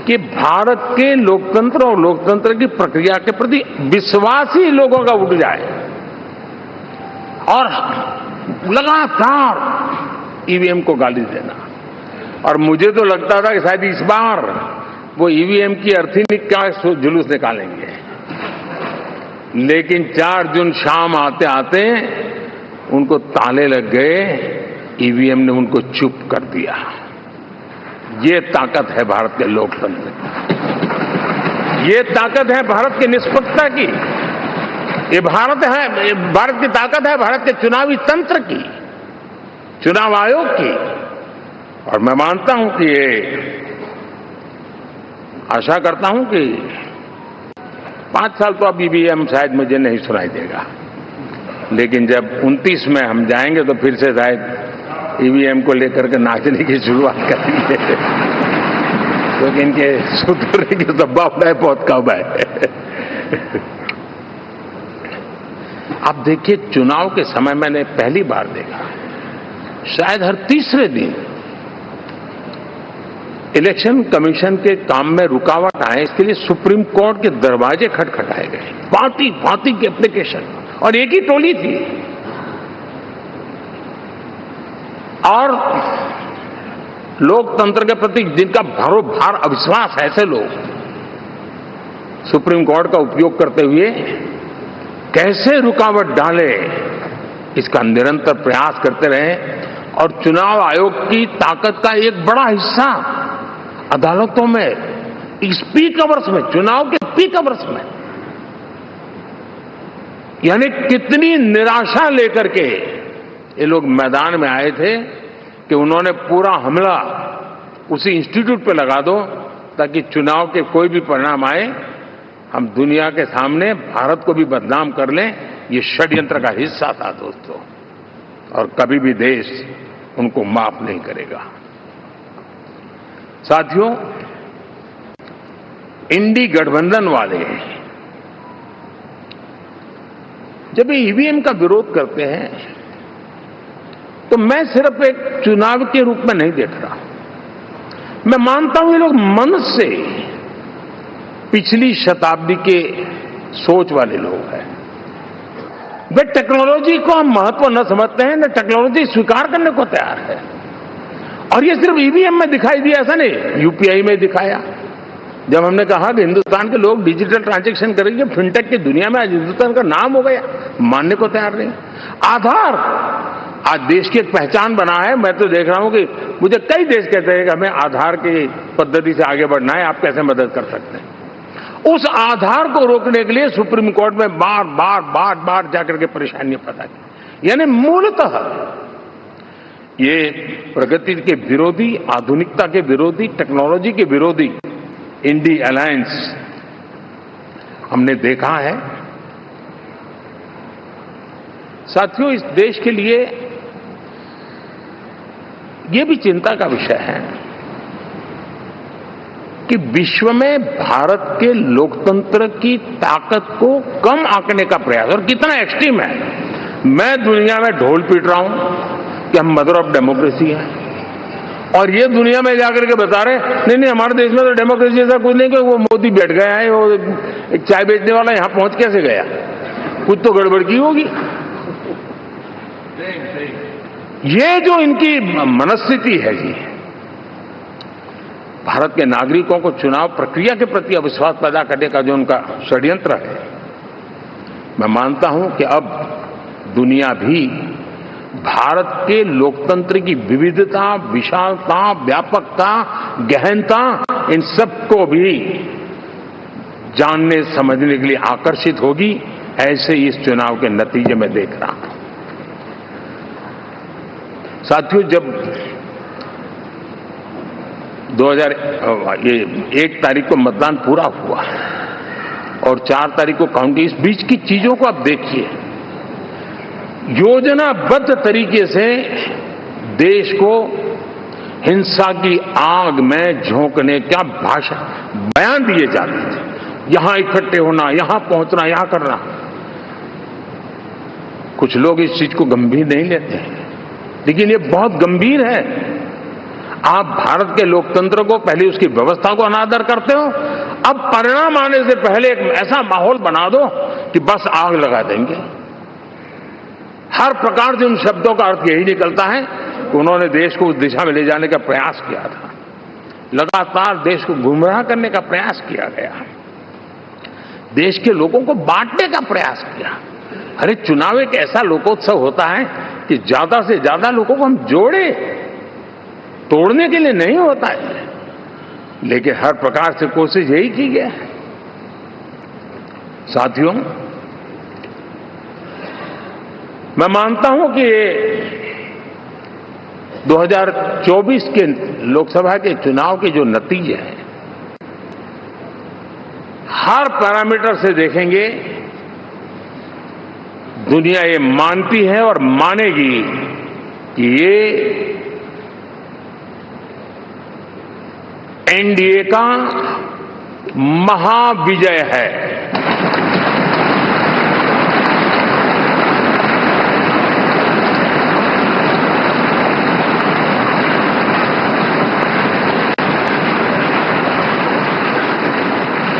कि भारत के लोकतंत्र और लोकतंत्र की प्रक्रिया के प्रति विश्वास ही लोगों का उठ जाए और लगातार ईवीएम को गाली देना। और मुझे तो लगता था कि शायद इस बार वो ईवीएम की अर्थी का जुलूस निकालेंगे, लेकिन 4 जून शाम आते आते उनको ताले लग गए, ईवीएम ने उनको चुप कर दिया। ये ताकत है भारत के लोकतंत्र की, ये ताकत है भारत की निष्पक्षता की, ये भारत की ताकत है भारत के चुनावी तंत्र की, चुनाव आयोग की। और मैं मानता हूं कि आशा करता हूं कि 5 साल तो अब ईवीएम शायद मुझे नहीं सुनाई देगा, लेकिन जब 29 में हम जाएंगे तो फिर से शायद ईवीएम को लेकर के नाचने की शुरुआत करेंगे, क्योंकि इनके सुधरने की संभावना बहुत कम है। आप देखिए, चुनाव के समय मैंने पहली बार देखा, शायद हर तीसरे दिन इलेक्शन कमीशन के काम में रुकावट आए, इसके लिए सुप्रीम कोर्ट के दरवाजे खटखटाए गए, भांति भांति की एप्लीकेशन, और एक ही टोली थी। और लोकतंत्र के प्रति जिनका भरोभार अविश्वास है, ऐसे लोग सुप्रीम कोर्ट का उपयोग करते हुए कैसे रुकावट डाले, इसका निरंतर प्रयास करते रहे। और चुनाव आयोग की ताकत का एक बड़ा हिस्सा अदालतों में, इस पीक आवर्स में, चुनाव के पीक आवर्स में, यानी कितनी निराशा लेकर के ये लोग मैदान में आए थे कि उन्होंने पूरा हमला उसी इंस्टीट्यूट पे लगा दो ताकि चुनाव के कोई भी परिणाम आए हम दुनिया के सामने भारत को भी बदनाम कर लें। ये षड्यंत्र का हिस्सा था दोस्तों, और कभी भी देश उनको माफ नहीं करेगा। साथियों, इंडी गठबंधन वाले जब ईवीएम का विरोध करते हैं तो मैं सिर्फ एक चुनाव के रूप में नहीं देख रहा। मैं मानता हूं ये लोग मन से पिछली शताब्दी के सोच वाले लोग हैं। वे टेक्नोलॉजी को हम महत्व न समझते हैं, न टेक्नोलॉजी स्वीकार करने को तैयार है। और ये सिर्फ ईवीएम में दिखाई दिया, ऐसा नहीं, यूपीआई में दिखाया। जब हमने कहा कि हिंदुस्तान के लोग डिजिटल ट्रांजैक्शन करेंगे, फिनटेक की दुनिया में आज हिंदुस्तान का नाम हो गया, मानने को तैयार नहीं। आधार आज देश की एक पहचान बना है। मैं तो देख रहा हूं कि मुझे कई देश कहते हैं कि हमें आधार की पद्धति से आगे बढ़ना है, आप कैसे मदद कर सकते हैं। उस आधार को रोकने के लिए सुप्रीम कोर्ट में बार बार जाकर के परेशानियां पैदा की। यानी मूलतः ये प्रगति के विरोधी, आधुनिकता के विरोधी, टेक्नोलॉजी के विरोधी इंडी अलायंस हमने देखा है। साथियों, इस देश के लिए ये भी चिंता का विषय है कि विश्व में भारत के लोकतंत्र की ताकत को कम आंकने का प्रयास, और कितना एक्सट्रीम है। मैं दुनिया में ढोल पीट रहा हूं कि हम मदर ऑफ डेमोक्रेसी हैं, और ये दुनिया में जाकर के बता रहे नहीं हमारे देश में तो डेमोक्रेसी ऐसा कुछ नहीं, कि वो मोदी बैठ गया है, वो एक चाय बेचने वाला यहां पहुंच कैसे गया, कुछ तो गड़बड़ की होगी। ये जो इनकी मनस्थिति है जी, भारत के नागरिकों को चुनाव प्रक्रिया के प्रति अविश्वास पैदा करने का जो उनका षड्यंत्र है, मैं मानता हूं कि अब दुनिया भी भारत के लोकतंत्र की विविधता, विशालता, व्यापकता, गहनता, इन सबको भी जानने समझने के लिए आकर्षित होगी। ऐसे इस चुनाव के नतीजे में देख रहा हूं। साथियों, जब 1 तारीख को मतदान पूरा हुआ और 4 तारीख को काउंटिंग, इस बीच की चीजों को आप देखिए। योजनाबद्ध तरीके से देश को हिंसा की आग में झोंकने का बयान दिए जाते थे। यहां इकट्ठे होना, यहां पहुंचना, यहां करना। कुछ लोग इस चीज को गंभीर नहीं लेते हैं, लेकिन ये बहुत गंभीर है। आप भारत के लोकतंत्र को, पहले उसकी व्यवस्था को अनादर करते हो। अब परिणाम आने से पहले एक ऐसा माहौल बना दो कि बस आग लगा देंगे। हर प्रकार से उन शब्दों का अर्थ यही निकलता है कि उन्होंने देश को उस दिशा में ले जाने का प्रयास किया था। लगातार देश को गुमराह करने का प्रयास किया गया, देश के लोगों को बांटने का प्रयास किया। अरे चुनाव एक ऐसा लोकोत्सव होता है कि ज्यादा से ज्यादा लोगों को हम जोड़े, तोड़ने के लिए नहीं होता है। लेकिन हर प्रकार से कोशिश यही की गई है। साथियों, मैं मानता हूं कि 2024 के लोकसभा के चुनाव के जो नतीजे हैं, हर पैरामीटर से देखेंगे, दुनिया ये मानती है और मानेगी कि ये एनडीए का महाविजय है।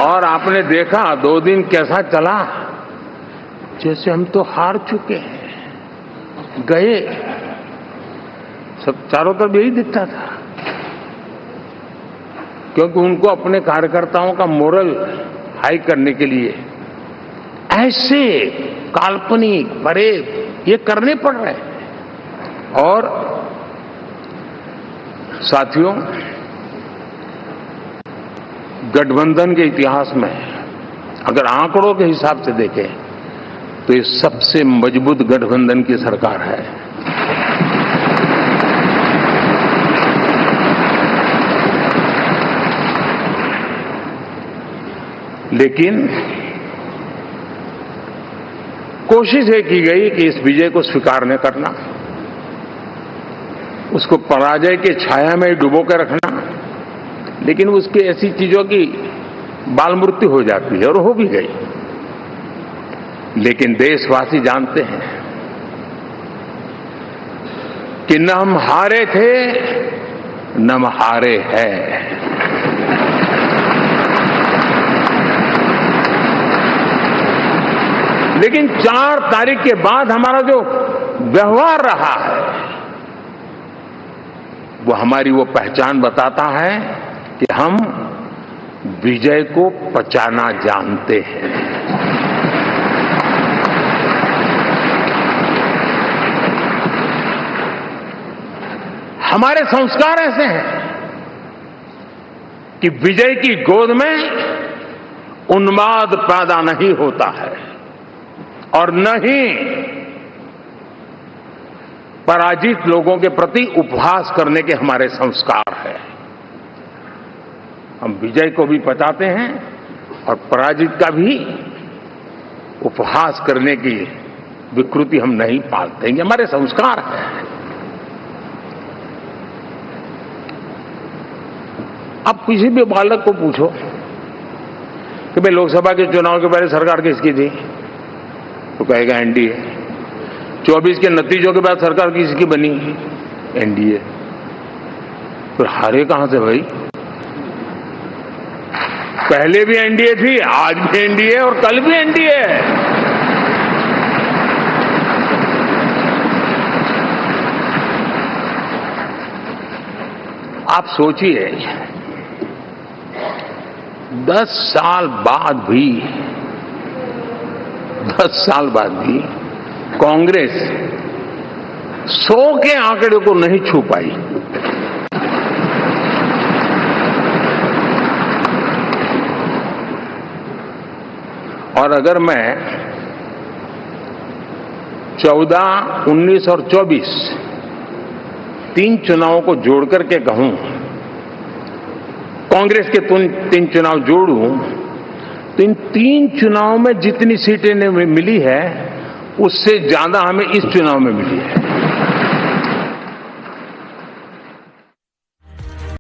और आपने देखा 2 दिन कैसा चला, जैसे हम तो हार चुके हैं, गए। सब चारों तरफ यही दिखता था, क्योंकि उनको अपने कार्यकर्ताओं का मोरल हाई करने के लिए ऐसे काल्पनिक परेड ये करने पड़ रहे हैं। और साथियों, गठबंधन के इतिहास में अगर आंकड़ों के हिसाब से देखें तो ये सबसे मजबूत गठबंधन की सरकार है। लेकिन कोशिश ये की गई कि इस विजय को स्वीकार न करना, उसको पराजय के छाया में डुबो कर रखना। लेकिन उसकी ऐसी चीजों की बाल मृत्यु हो जाती है, और हो भी गई। लेकिन देशवासी जानते हैं कि न हम हारे थे न हम हारे हैं। लेकिन 4 तारीख के बाद हमारा जो व्यवहार रहा है, वो हमारी वो पहचान बताता है कि हम विजय को पचाना जानते हैं। हमारे संस्कार ऐसे हैं कि विजय की गोद में उन्माद पैदा नहीं होता है, और न ही पराजित लोगों के प्रति उपहास करने के हमारे संस्कार है। हम विजय को भी पचाते हैं और पराजित का भी उपहास करने की विकृति हम नहीं पालते, ये हमारे संस्कार है। अब किसी भी बालक को पूछो कि भाई लोकसभा के चुनाव के पहले सरकार किसकी थी, तो कहेगा एनडीए। 24 के नतीजों के बाद सरकार किसकी बनी, एनडीए। फिर हारे कहां से भाई? पहले भी एनडीए थी, आज भी एनडीए और कल भी एनडीए है। आप सोचिए, 10 साल बाद भी कांग्रेस 100 के आंकड़े को नहीं छू पाई। और अगर मैं 14, 19 और 24 3 चुनावों को जोड़ करके कहूं, कांग्रेस के 3 चुनाव जोड़ूं, तो इन 3 चुनावों में जितनी सीटें मिली है उससे ज्यादा हमें इस चुनाव में मिली है।